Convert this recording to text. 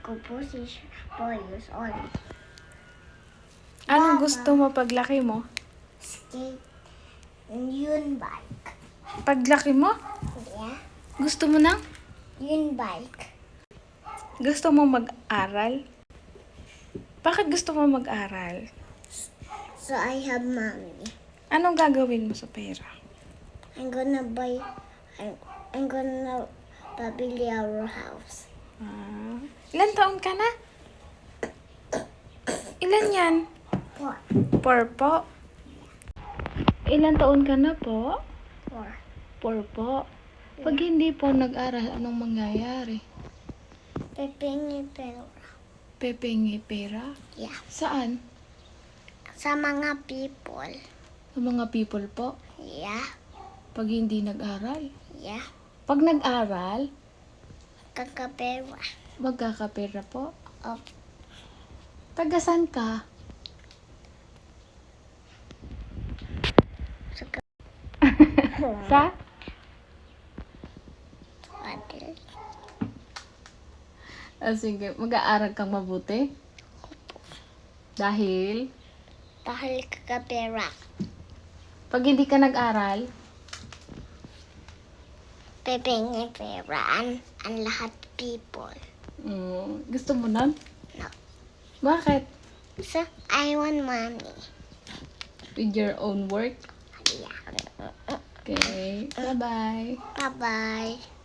ko po 4 years old. Anong gusto mo paglaki mo? Skate yun bike. Paglaki mo? Yeah. Gusto mo ng? Yun bike. Gusto mo mag-aral? Bakit gusto mo mag-aral? So I have money. Anong gagawin mo sa pera? I'm gonna buy, I'm gonna pabili our house. Ilan taon ka na? Ilan yan? 4. 4 po. Ilan taon ka na po? 4. 4 po. Pag hindi po nag-aral, anong mangyayari? Pepingi pera. Pepengi pera? Yeah. Saan? Sa mga people. Sa mga people po? Yeah. Pag hindi nag-aral? Yeah. Pag nag-aral, Kakapera. magkakapera po? Of Tagasan ka? Sa? Adel. Sige, mag-aaral kang mabuti? Dahil? Dahil kakapera. Pag hindi ka nag-aral, Pepingi pera. Ang lahat people. gusto mo nun? No. Bakit? So, I want money. With your own work? Yeah. Okay. Bye-bye. Bye-bye.